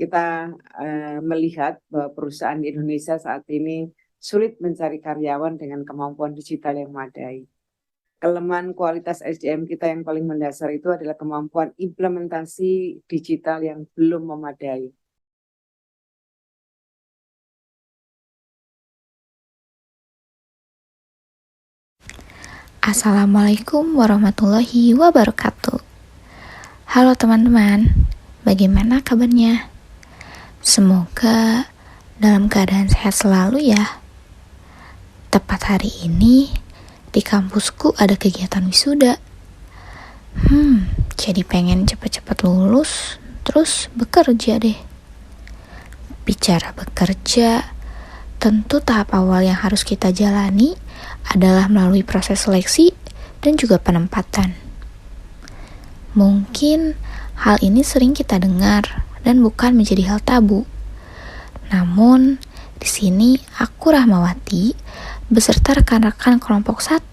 kita melihat bahwa perusahaan di Indonesia saat ini sulit mencari karyawan dengan kemampuan digital yang memadai. Kelemahan kualitas SDM kita yang paling mendasar itu adalah kemampuan implementasi digital yang belum memadai. Assalamualaikum warahmatullahi wabarakatuh. Halo teman-teman, bagaimana kabarnya? Semoga dalam keadaan sehat selalu ya. Tepat hari ini di kampusku ada kegiatan wisuda. Jadi pengen cepet-cepet lulus, terus bekerja deh. Bicara bekerja, tentu tahap awal yang harus kita jalani adalah melalui proses seleksi dan juga penempatan. Mungkin hal ini sering kita dengar dan bukan menjadi hal tabu. Namun, di sini aku Rahmawati beserta rekan-rekan kelompok 1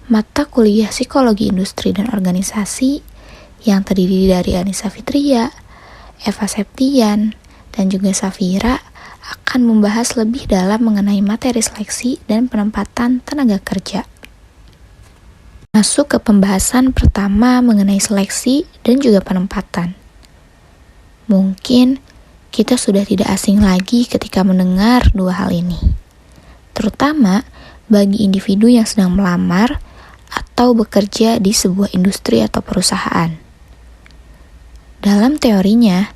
mata kuliah Psikologi Industri dan Organisasi yang terdiri dari Anissa Fitria, Eva Septian, dan juga Safira akan membahas lebih dalam mengenai materi seleksi dan penempatan tenaga kerja. Masuk ke pembahasan pertama mengenai seleksi dan juga penempatan. Mungkin kita sudah tidak asing lagi ketika mendengar dua hal ini, terutama bagi individu yang sedang melamar atau bekerja di sebuah industri atau perusahaan. Dalam teorinya,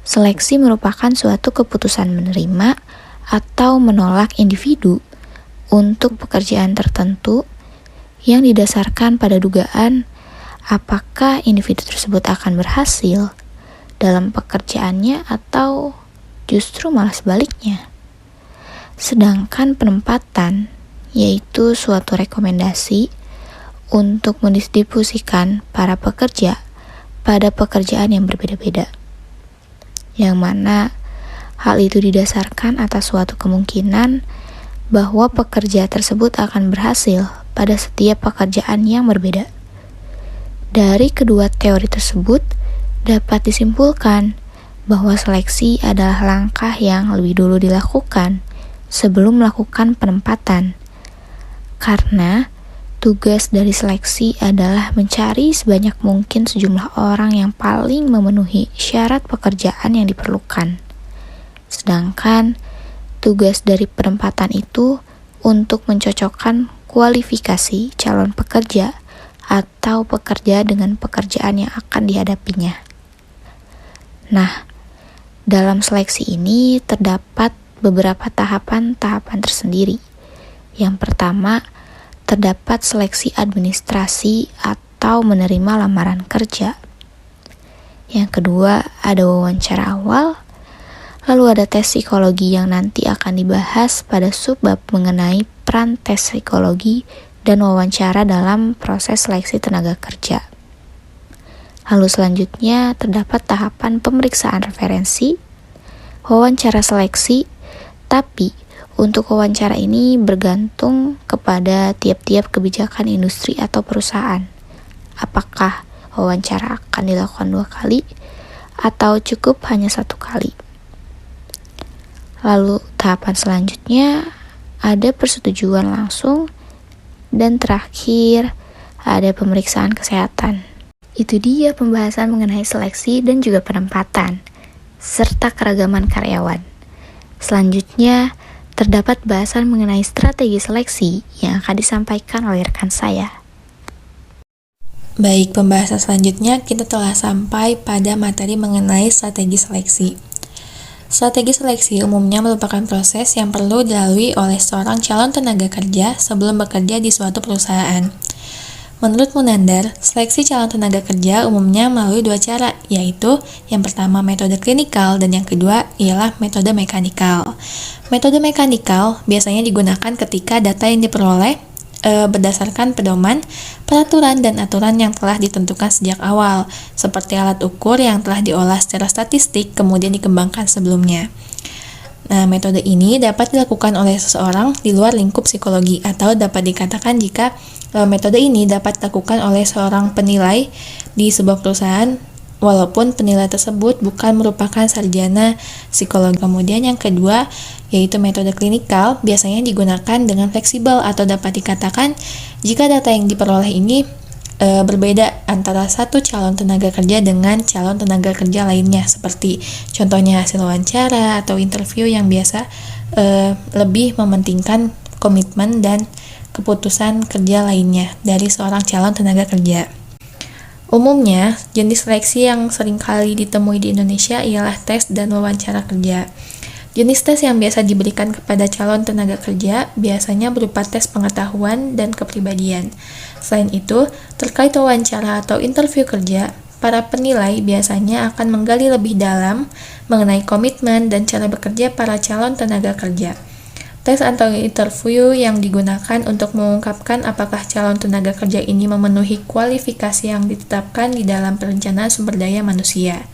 seleksi merupakan suatu keputusan menerima atau menolak individu untuk pekerjaan tertentu yang didasarkan pada dugaan apakah individu tersebut akan berhasil dalam pekerjaannya atau justru malah sebaliknya. Sedangkan penempatan yaitu suatu rekomendasi untuk mendistribusikan para pekerja pada pekerjaan yang berbeda-beda, yang mana hal itu didasarkan atas suatu kemungkinan bahwa pekerja tersebut akan berhasil pada setiap pekerjaan yang berbeda. Dari kedua teori tersebut dapat disimpulkan bahwa seleksi adalah langkah yang lebih dulu dilakukan sebelum melakukan penempatan, karena tugas dari seleksi adalah mencari sebanyak mungkin sejumlah orang yang paling memenuhi syarat pekerjaan yang diperlukan. Sedangkan tugas dari penempatan itu untuk mencocokkan kualifikasi calon pekerja atau pekerja dengan pekerjaan yang akan dihadapinya. Nah, dalam seleksi ini terdapat beberapa tahapan-tahapan tersendiri. Yang pertama, terdapat seleksi administrasi atau menerima lamaran kerja. Yang kedua, ada wawancara awal. Lalu ada tes psikologi yang nanti akan dibahas pada subbab mengenai peran tes psikologi dan wawancara dalam proses seleksi tenaga kerja. Lalu selanjutnya terdapat tahapan pemeriksaan referensi, wawancara seleksi, tapi untuk wawancara ini bergantung kepada tiap-tiap kebijakan industri atau perusahaan. Apakah wawancara akan dilakukan 2 kali atau cukup hanya 1 kali. Lalu tahapan selanjutnya ada persetujuan langsung, dan terakhir ada pemeriksaan kesehatan. Itu dia pembahasan mengenai seleksi dan juga penempatan, serta keragaman karyawan. Selanjutnya, terdapat bahasan mengenai strategi seleksi yang akan disampaikan oleh rekan saya. Baik, pembahasan selanjutnya kita telah sampai pada materi mengenai strategi seleksi. Strategi seleksi umumnya merupakan proses yang perlu dilalui oleh seorang calon tenaga kerja sebelum bekerja di suatu perusahaan. Menurut Munandar, seleksi calon tenaga kerja umumnya melalui 2 cara, yaitu yang pertama metode klinikal dan yang kedua ialah metode mekanikal. Metode mekanikal biasanya digunakan ketika data yang diperoleh berdasarkan pedoman, peraturan, dan aturan yang telah ditentukan sejak awal, seperti alat ukur yang telah diolah secara statistik kemudian dikembangkan sebelumnya. Nah, metode ini dapat dilakukan oleh seseorang di luar lingkup psikologi, atau dapat dikatakan jika metode ini dapat dilakukan oleh seorang penilai di sebuah perusahaan walaupun penilaian tersebut bukan merupakan sarjana psikologi. Kemudian yang kedua, yaitu metode klinikal, biasanya digunakan dengan fleksibel atau dapat dikatakan jika data yang diperoleh ini berbeda antara satu calon tenaga kerja dengan calon tenaga kerja lainnya, seperti contohnya hasil wawancara atau interview yang biasa lebih mementingkan komitmen dan keputusan kerja lainnya dari seorang calon tenaga kerja. Umumnya, jenis seleksi yang sering kali ditemui di Indonesia ialah tes dan wawancara kerja. Jenis tes yang biasa diberikan kepada calon tenaga kerja biasanya berupa tes pengetahuan dan kepribadian. Selain itu, terkait wawancara atau interview kerja, para penilai biasanya akan menggali lebih dalam mengenai komitmen dan cara bekerja para calon tenaga kerja. Tes atau interview yang digunakan untuk mengungkapkan apakah calon tenaga kerja ini memenuhi kualifikasi yang ditetapkan di dalam perencanaan sumber daya manusia.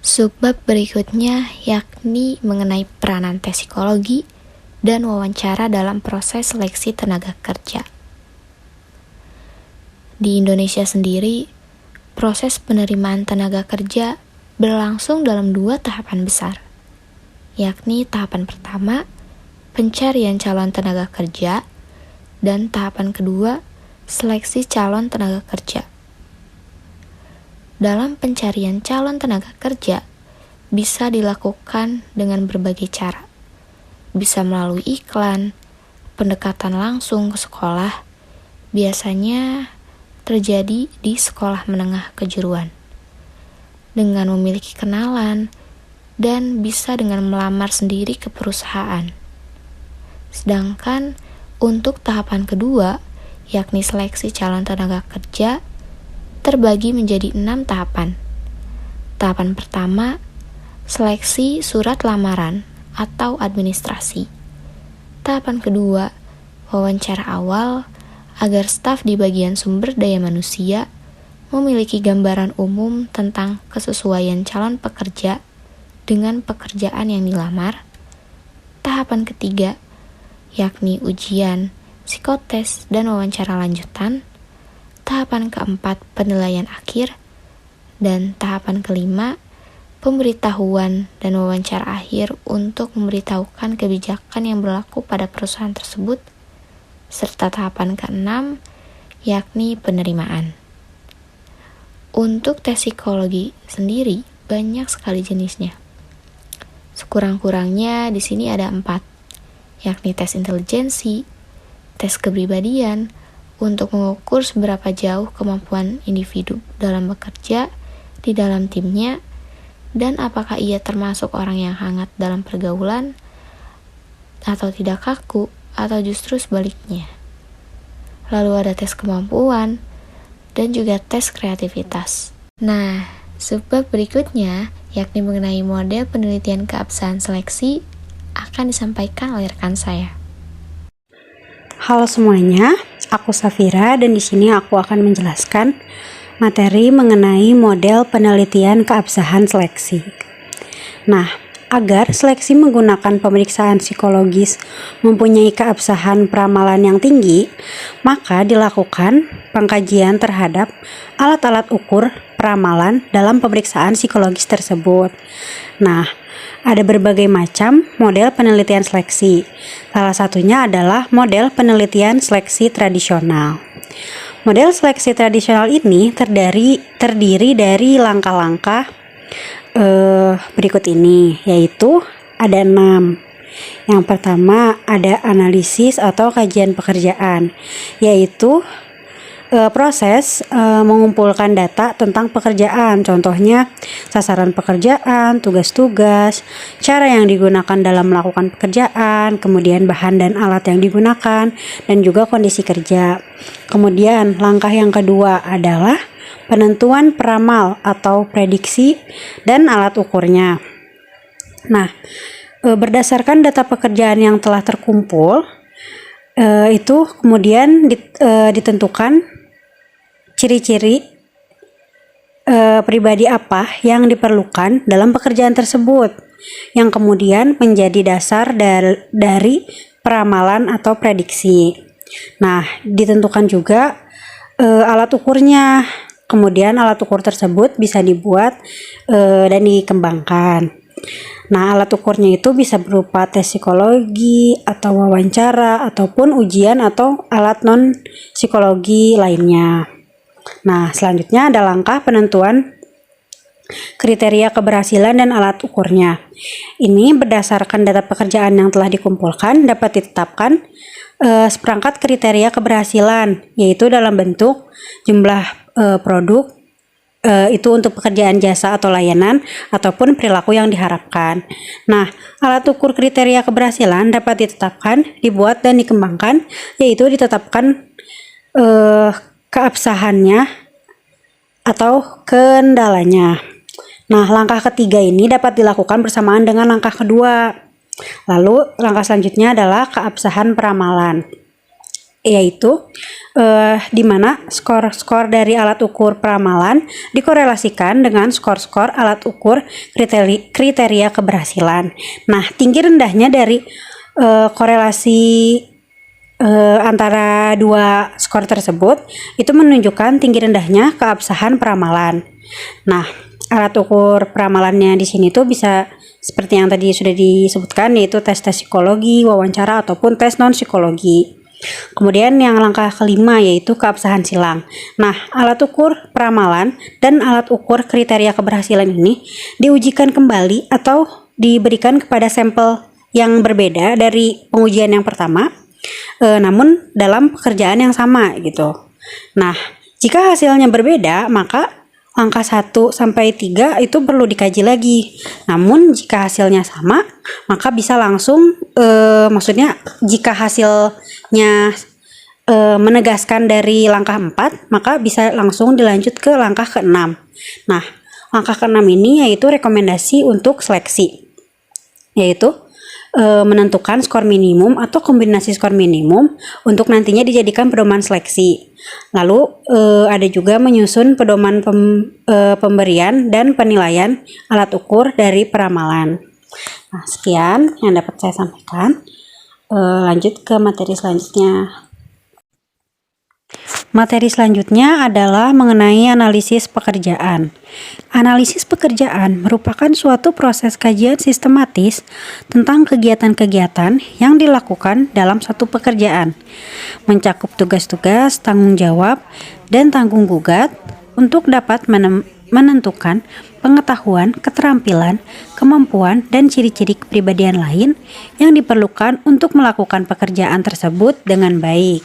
Subbab berikutnya yakni mengenai peranan tes psikologi dan wawancara dalam proses seleksi tenaga kerja. Di Indonesia sendiri, proses penerimaan tenaga kerja berlangsung dalam 2 tahapan besar, yakni tahapan pertama, pencarian calon tenaga kerja, dan tahapan kedua, seleksi calon tenaga kerja. Dalam pencarian calon tenaga kerja, bisa dilakukan dengan berbagai cara. Bisa melalui iklan, pendekatan langsung ke sekolah, biasanya terjadi di sekolah menengah kejuruan. Dengan memiliki kenalan, dan bisa dengan melamar sendiri ke perusahaan. Sedangkan untuk tahapan kedua, yakni seleksi calon tenaga kerja, terbagi menjadi 6 tahapan. Tahapan pertama, seleksi surat lamaran atau administrasi. Tahapan kedua, wawancara awal agar staf di bagian sumber daya manusia memiliki gambaran umum tentang kesesuaian calon pekerja dengan pekerjaan yang dilamar. Tahapan ketiga, yakni ujian, psikotes, dan wawancara lanjutan. Tahapan keempat, penilaian akhir. Dan tahapan kelima, pemberitahuan dan wawancara akhir untuk memberitahukan kebijakan yang berlaku pada perusahaan tersebut. Serta tahapan keenam, yakni penerimaan. Untuk tes psikologi sendiri, banyak sekali jenisnya. Sekurang-kurangnya di sini ada 4, yakni tes intelijensi, tes kepribadian, untuk mengukur seberapa jauh kemampuan individu dalam bekerja di dalam timnya, dan apakah ia termasuk orang yang hangat dalam pergaulan, atau tidak kaku, atau justru sebaliknya. Lalu ada tes kemampuan, dan juga tes kreativitas. Nah, subbab berikutnya, yakni mengenai model penelitian keabsahan seleksi, akan disampaikan oleh rekan saya. Halo semuanya, aku Safira dan di sini aku akan menjelaskan materi mengenai model penelitian keabsahan seleksi. Nah, agar seleksi menggunakan pemeriksaan psikologis mempunyai keabsahan peramalan yang tinggi, maka dilakukan pengkajian terhadap alat-alat ukur peramalan dalam pemeriksaan psikologis tersebut. Nah, ada berbagai macam model penelitian seleksi. Salah satunya adalah model penelitian seleksi tradisional. Model seleksi tradisional ini terdiri dari langkah-langkah berikut ini, yaitu ada 6. Yang pertama ada analisis atau kajian pekerjaan, yaitu proses mengumpulkan data tentang pekerjaan, contohnya sasaran pekerjaan, tugas-tugas, cara yang digunakan dalam melakukan pekerjaan, kemudian bahan dan alat yang digunakan, dan juga kondisi kerja. Kemudian langkah yang kedua adalah penentuan peramal atau prediksi dan alat ukurnya. Nah, berdasarkan data pekerjaan yang telah terkumpul, itu kemudian ditentukan ciri-ciri pribadi apa yang diperlukan dalam pekerjaan tersebut, yang kemudian menjadi dasar dari peramalan atau prediksi. Nah, ditentukan juga alat ukurnya, kemudian alat ukur tersebut bisa dibuat dan dikembangkan. Nah, alat ukurnya itu bisa berupa tes psikologi atau wawancara ataupun ujian atau alat non psikologi lainnya. Nah, selanjutnya ada langkah penentuan kriteria keberhasilan dan alat ukurnya. Ini berdasarkan data pekerjaan yang telah dikumpulkan dapat ditetapkan seperangkat kriteria keberhasilan, yaitu dalam bentuk jumlah produk itu untuk pekerjaan jasa atau layanan ataupun perilaku yang diharapkan. Nah, alat ukur kriteria keberhasilan dapat ditetapkan, dibuat dan dikembangkan, yaitu ditetapkan keabsahannya atau kendalanya. Nah, langkah ketiga ini dapat dilakukan bersamaan dengan langkah kedua. Lalu, langkah selanjutnya adalah keabsahan peramalan, yaitu di mana skor-skor dari alat ukur peramalan dikorelasikan dengan skor-skor alat ukur kriteria keberhasilan. Nah, tinggi rendahnya dari korelasi antara dua skor tersebut itu menunjukkan tinggi rendahnya keabsahan peramalan. Nah, alat ukur peramalannya di sini tuh bisa seperti yang tadi sudah disebutkan, yaitu tes psikologi, wawancara ataupun tes non psikologi. Kemudian yang langkah kelima yaitu keabsahan silang. Nah, alat ukur peramalan dan alat ukur kriteria keberhasilan ini diujikan kembali atau diberikan kepada sampel yang berbeda dari pengujian yang pertama, namun dalam pekerjaan yang sama gitu. Nah, jika hasilnya berbeda, maka angka 1 sampai 3 itu perlu dikaji lagi. Namun jika hasilnya sama, maka bisa langsung maksudnya jika hasilnya menegaskan dari langkah 4, maka bisa langsung dilanjut ke langkah ke-6. Nah, langkah ke-6 ini yaitu rekomendasi untuk seleksi, yaitu menentukan skor minimum atau kombinasi skor minimum untuk nantinya dijadikan pedoman seleksi. Lalu ada juga menyusun pedoman pemberian dan penilaian alat ukur dari peramalan. Nah, sekian yang dapat saya sampaikan. Lanjut ke materi selanjutnya. Materi selanjutnya adalah mengenai analisis pekerjaan. Analisis pekerjaan merupakan suatu proses kajian sistematis tentang kegiatan-kegiatan yang dilakukan dalam satu pekerjaan, mencakup tugas-tugas, tanggung jawab, dan tanggung gugat untuk dapat menentukan pengetahuan, keterampilan, kemampuan, dan ciri-ciri kepribadian lain yang diperlukan untuk melakukan pekerjaan tersebut dengan baik.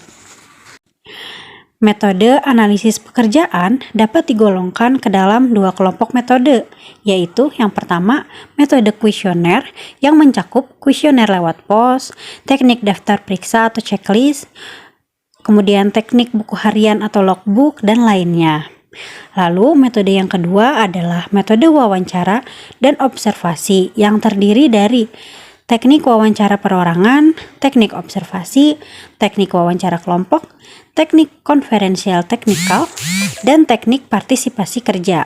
Metode analisis pekerjaan dapat digolongkan ke dalam dua kelompok metode, yaitu yang pertama, metode kuesioner yang mencakup kuesioner lewat pos, teknik daftar periksa atau checklist, kemudian teknik buku harian atau logbook, dan lainnya. Lalu metode yang kedua adalah metode wawancara dan observasi yang terdiri dari teknik wawancara perorangan, teknik observasi, teknik wawancara kelompok, teknik konferensial teknikal, dan teknik partisipasi kerja.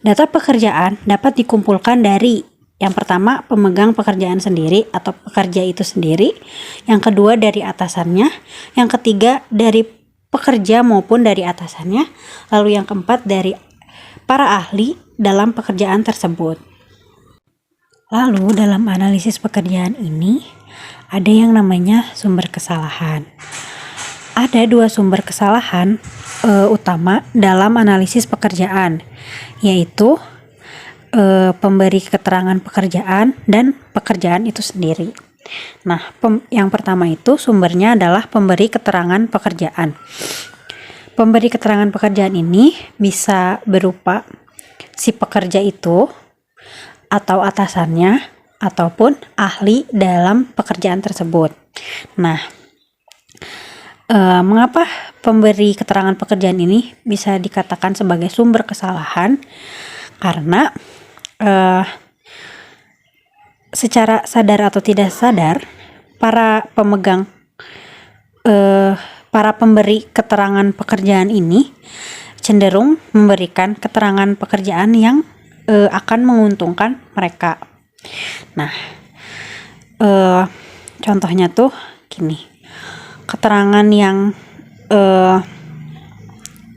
Data pekerjaan dapat dikumpulkan dari yang pertama, pemegang pekerjaan sendiri atau pekerja itu sendiri, yang kedua dari atasannya, yang ketiga dari pekerja maupun dari atasannya, lalu yang keempat dari para ahli dalam pekerjaan tersebut. Lalu dalam analisis pekerjaan ini ada yang namanya sumber kesalahan. Ada dua sumber kesalahan utama dalam analisis pekerjaan, yaitu pemberi keterangan pekerjaan dan pekerjaan itu sendiri. Nah, yang pertama itu sumbernya adalah pemberi keterangan pekerjaan. Pemberi keterangan pekerjaan ini bisa berupa si pekerja itu atau atasannya ataupun ahli dalam pekerjaan tersebut. Nah, mengapa pemberi keterangan pekerjaan ini bisa dikatakan sebagai sumber kesalahan? Karena secara sadar atau tidak sadar, para pemberi keterangan pekerjaan ini cenderung memberikan keterangan pekerjaan yang akan menguntungkan mereka. Nah, contohnya tuh gini. Keterangan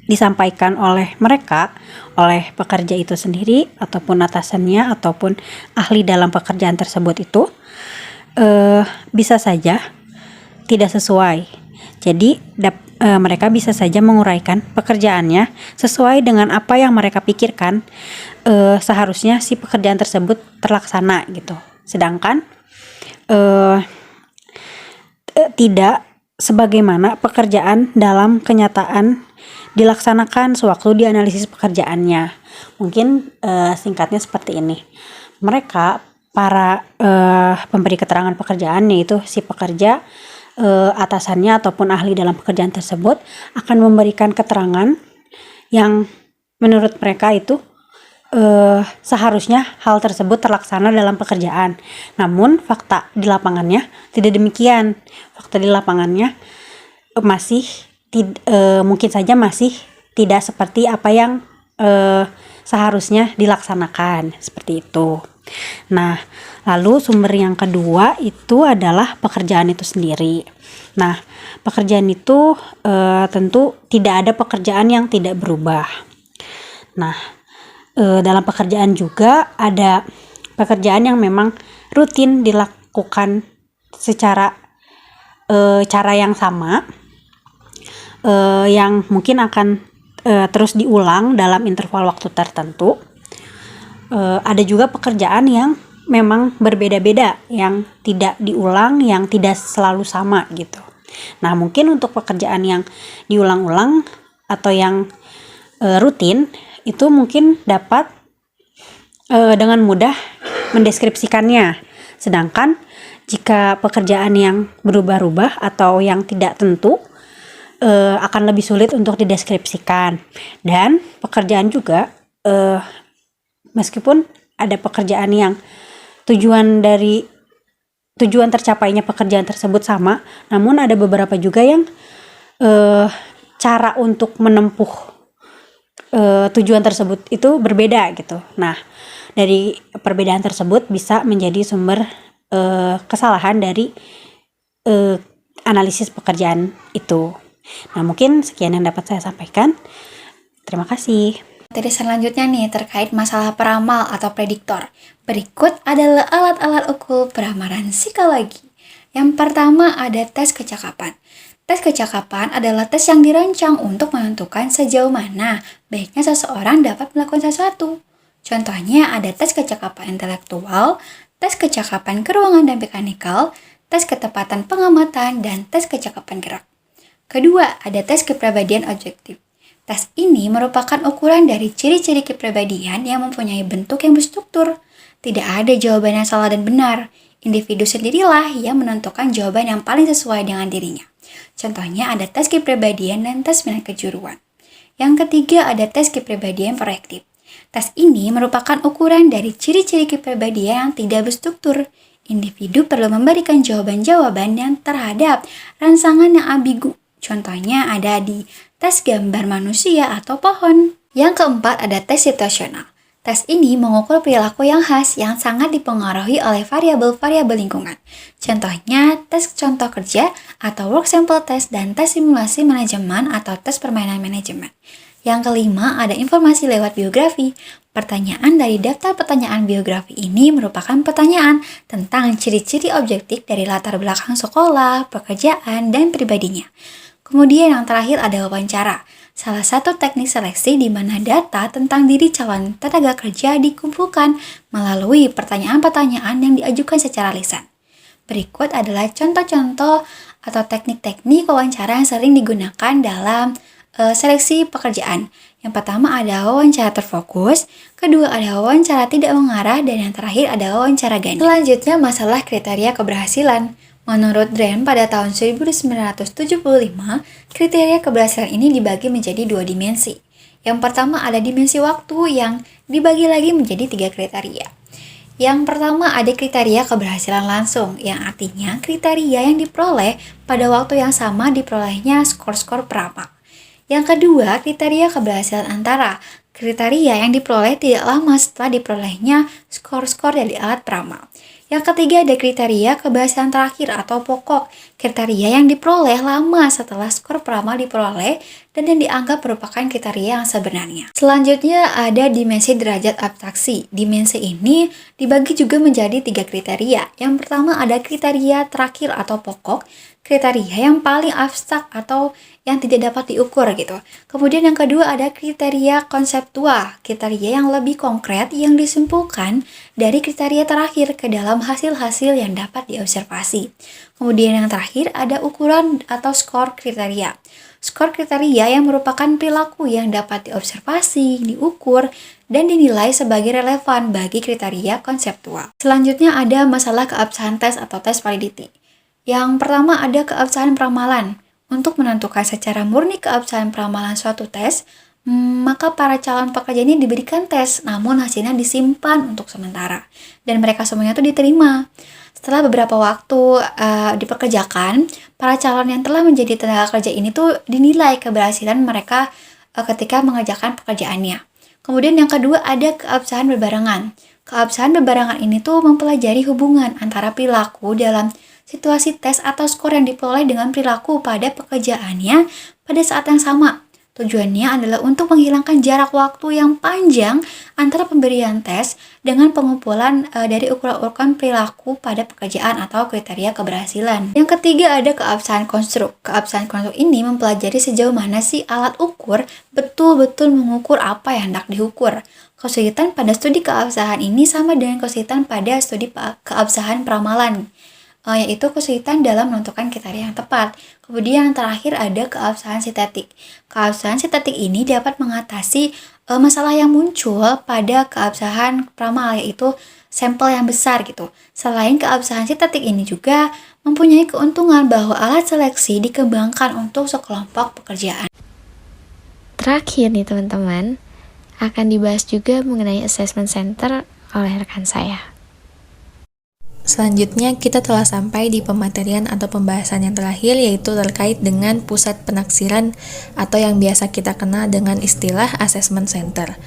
disampaikan oleh mereka, oleh pekerja itu sendiri ataupun atasannya ataupun ahli dalam pekerjaan tersebut itu bisa saja tidak sesuai. Jadi mereka bisa saja menguraikan pekerjaannya sesuai dengan apa yang mereka pikirkan seharusnya si pekerjaan tersebut terlaksana gitu. Sedangkan tidak sebagaimana pekerjaan dalam kenyataan dilaksanakan sewaktu dianalisis pekerjaannya. Mungkin singkatnya seperti ini. Mereka para pemberi keterangan pekerjaan, yaitu si pekerja, atasannya ataupun ahli dalam pekerjaan tersebut akan memberikan keterangan yang menurut mereka itu seharusnya hal tersebut terlaksana dalam pekerjaan. Namun fakta di lapangannya tidak demikian. Fakta di lapangannya masih mungkin saja masih tidak seperti apa yang seharusnya dilaksanakan, seperti itu. Nah, lalu sumber yang kedua itu adalah pekerjaan itu sendiri. Nah, pekerjaan itu tentu tidak ada pekerjaan yang tidak berubah. Nah, dalam pekerjaan juga ada pekerjaan yang memang rutin dilakukan secara cara yang sama, yang mungkin akan terus diulang dalam interval waktu tertentu. Ada juga pekerjaan yang memang berbeda-beda, yang tidak diulang, yang tidak selalu sama gitu. Nah, mungkin untuk pekerjaan yang diulang-ulang atau yang rutin itu mungkin dapat dengan mudah mendeskripsikannya. Sedangkan jika pekerjaan yang berubah-ubah atau yang tidak tentu akan lebih sulit untuk dideskripsikan. Dan pekerjaan juga meskipun ada pekerjaan yang tujuan tercapainya pekerjaan tersebut sama, namun ada beberapa juga yang cara untuk menempuh tujuan tersebut itu berbeda gitu. Nah, dari perbedaan tersebut bisa menjadi sumber kesalahan dari analisis pekerjaan itu. Nah, mungkin sekian yang dapat saya sampaikan. Terima kasih. Materi selanjutnya nih terkait masalah peramal atau prediktor. Berikut adalah alat-alat ukur peramalan psikologi. Yang pertama ada tes kecakapan. Tes kecakapan adalah tes yang dirancang untuk menentukan sejauh mana baiknya seseorang dapat melakukan sesuatu. Contohnya ada tes kecakapan intelektual, tes kecakapan keruangan dan mekanikal, tes ketepatan pengamatan, dan tes kecakapan gerak. Kedua, ada tes kepribadian objektif. Tes ini merupakan ukuran dari ciri-ciri kepribadian yang mempunyai bentuk yang berstruktur. Tidak ada jawaban yang salah dan benar. Individu sendirilah yang menentukan jawaban yang paling sesuai dengan dirinya. Contohnya ada tes kepribadian dan tes minat kejuruan. Yang ketiga ada tes kepribadian proyektif. Tes ini merupakan ukuran dari ciri-ciri kepribadian yang tidak berstruktur. Individu perlu memberikan jawaban-jawaban yang terhadap rangsangan yang ambigu. Contohnya ada di tes gambar manusia atau pohon. Yang keempat ada tes situasional. Tes ini mengukur perilaku yang khas yang sangat dipengaruhi oleh variabel-variabel lingkungan. Contohnya tes contoh kerja atau work sample test dan tes simulasi manajemen atau tes permainan manajemen. Yang kelima ada informasi lewat biografi. Pertanyaan dari daftar pertanyaan biografi ini merupakan pertanyaan tentang ciri-ciri objektif dari latar belakang sekolah, pekerjaan, dan pribadinya. Kemudian yang terakhir ada wawancara. Salah satu teknik seleksi di mana data tentang diri calon tenaga kerja dikumpulkan melalui pertanyaan-pertanyaan yang diajukan secara lisan. Berikut adalah contoh-contoh atau teknik-teknik wawancara yang sering digunakan dalam seleksi pekerjaan. Yang pertama ada wawancara terfokus, kedua ada wawancara tidak mengarah, dan yang terakhir ada wawancara ganda. Selanjutnya masalah kriteria keberhasilan. Menurut Dren pada tahun 1975, kriteria keberhasilan ini dibagi menjadi 2 dimensi. Yang pertama ada dimensi waktu yang dibagi lagi menjadi 3 kriteria. Yang pertama ada kriteria keberhasilan langsung, yang artinya kriteria yang diperoleh pada waktu yang sama diperolehnya skor-skor peramal. Yang kedua, kriteria keberhasilan antara. Kriteria yang diperoleh tidak lama setelah diperolehnya skor-skor dari alat peramal. Yang ketiga ada kriteria keberhasilan terakhir atau pokok. Kriteria yang diperoleh lama setelah skor peramal diperoleh dan yang dianggap merupakan kriteria yang sebenarnya. Selanjutnya ada dimensi derajat abstraksi. Dimensi ini dibagi juga menjadi 3 kriteria. Yang pertama ada kriteria terakhir atau pokok, kriteria yang paling abstrak atau yang tidak dapat diukur gitu. Kemudian yang kedua ada kriteria konseptual, kriteria yang lebih konkret yang disimpulkan dari kriteria terakhir ke dalam hasil-hasil yang dapat diobservasi. Kemudian yang terakhir ada ukuran atau skor kriteria. Skor kriteria yang merupakan perilaku yang dapat diobservasi, diukur, dan dinilai sebagai relevan bagi kriteria konseptual. Selanjutnya ada masalah keabsahan tes atau tes validity. Yang pertama ada keabsahan peramalan. Untuk menentukan secara murni keabsahan peramalan suatu tes, maka para calon pekerja ini diberikan tes, namun hasilnya disimpan untuk sementara. Dan mereka semuanya itu diterima. Setelah beberapa waktu dipekerjakan, para calon yang telah menjadi tenaga kerja ini tuh dinilai keberhasilan mereka ketika mengerjakan pekerjaannya. Kemudian yang kedua ada keabsahan berbarengan. Keabsahan berbarengan ini tuh mempelajari hubungan antara perilaku dalam situasi tes atau skor yang diperoleh dengan perilaku pada pekerjaannya pada saat yang sama. Tujuannya adalah untuk menghilangkan jarak waktu yang panjang antara pemberian tes dengan pengumpulan dari ukuran-ukuran perilaku pada pekerjaan atau kriteria keberhasilan. Yang ketiga ada keabsahan konstruk. Keabsahan konstruk ini mempelajari sejauh mana sih alat ukur betul-betul mengukur apa yang hendak diukur. Kesulitan pada studi keabsahan ini sama dengan kesulitan pada studi keabsahan peramalan, yaitu kesulitan dalam menentukan kriteria yang tepat. Kemudian yang terakhir ada keabsahan sintetik. Keabsahan sintetik ini dapat mengatasi masalah yang muncul pada keabsahan peramal, yaitu sampel yang besar gitu. Selain keabsahan sintetik ini juga mempunyai keuntungan bahwa alat seleksi dikembangkan untuk sekelompok pekerjaan. Terakhir nih teman-teman, akan dibahas juga mengenai assessment center oleh rekan saya. Selanjutnya kita telah sampai di pematerian atau pembahasan yang terakhir, yaitu terkait dengan pusat penaksiran atau yang biasa kita kenal dengan istilah assessment center.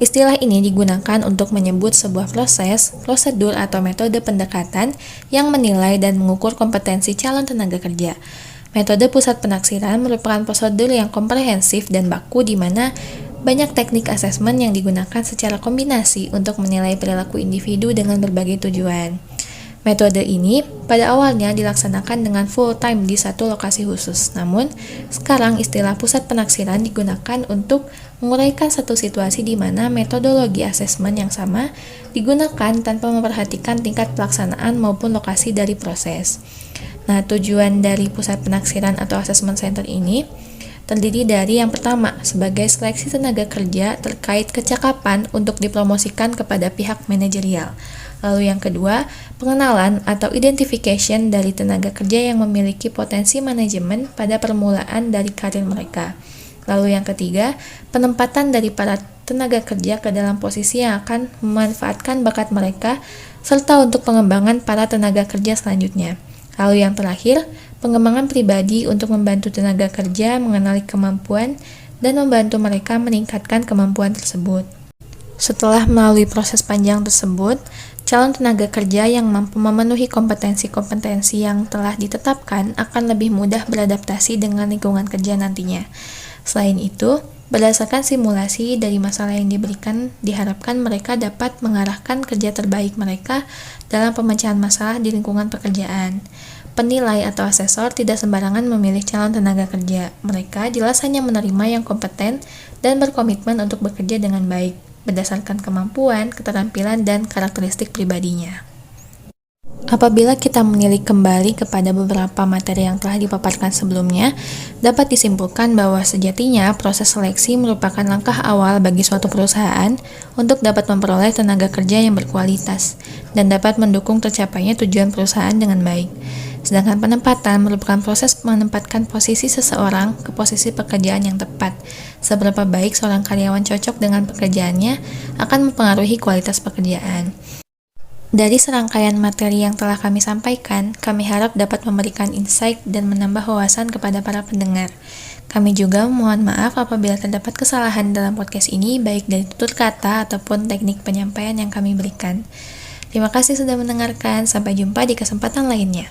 Istilah ini digunakan untuk menyebut sebuah proses, prosedur atau metode pendekatan yang menilai dan mengukur kompetensi calon tenaga kerja. Metode pusat penaksiran merupakan prosedur yang komprehensif dan baku di mana banyak teknik asesmen yang digunakan secara kombinasi untuk menilai perilaku individu dengan berbagai tujuan. Metode ini pada awalnya dilaksanakan dengan full time di satu lokasi khusus. Namun, sekarang istilah pusat penaksiran digunakan untuk menguraikan satu situasi di mana metodologi asesmen yang sama digunakan tanpa memperhatikan tingkat pelaksanaan maupun lokasi dari proses. Nah, tujuan dari pusat penaksiran atau assessment center ini terdiri dari yang pertama, sebagai seleksi tenaga kerja terkait kecakapan untuk dipromosikan kepada pihak manajerial. Lalu yang kedua, pengenalan atau identification dari tenaga kerja yang memiliki potensi manajemen pada permulaan dari karir mereka. Lalu yang ketiga, penempatan dari para tenaga kerja ke dalam posisi yang akan memanfaatkan bakat mereka, serta untuk pengembangan para tenaga kerja selanjutnya. Lalu yang terakhir, pengembangan pribadi untuk membantu tenaga kerja mengenali kemampuan dan membantu mereka meningkatkan kemampuan tersebut. Setelah melalui proses panjang tersebut, calon tenaga kerja yang mampu memenuhi kompetensi-kompetensi yang telah ditetapkan akan lebih mudah beradaptasi dengan lingkungan kerja nantinya. Selain itu, berdasarkan simulasi dari masalah yang diberikan, diharapkan mereka dapat mengarahkan kerja terbaik mereka dalam pemecahan masalah di lingkungan pekerjaan. Penilai atau asesor tidak sembarangan memilih calon tenaga kerja. Mereka jelas hanya menerima yang kompeten dan berkomitmen untuk bekerja dengan baik, berdasarkan kemampuan, keterampilan, dan karakteristik pribadinya. Apabila kita menilik kembali kepada beberapa materi yang telah dipaparkan sebelumnya, dapat disimpulkan bahwa sejatinya proses seleksi merupakan langkah awal bagi suatu perusahaan untuk dapat memperoleh tenaga kerja yang berkualitas dan dapat mendukung tercapainya tujuan perusahaan dengan baik. Sedangkan penempatan merupakan proses menempatkan posisi seseorang ke posisi pekerjaan yang tepat. Seberapa baik seorang karyawan cocok dengan pekerjaannya akan mempengaruhi kualitas pekerjaan. Dari serangkaian materi yang telah kami sampaikan, kami harap dapat memberikan insight dan menambah wawasan kepada para pendengar. Kami juga mohon maaf apabila terdapat kesalahan dalam podcast ini, baik dari tutur kata ataupun teknik penyampaian yang kami berikan. Terima kasih sudah mendengarkan, sampai jumpa di kesempatan lainnya.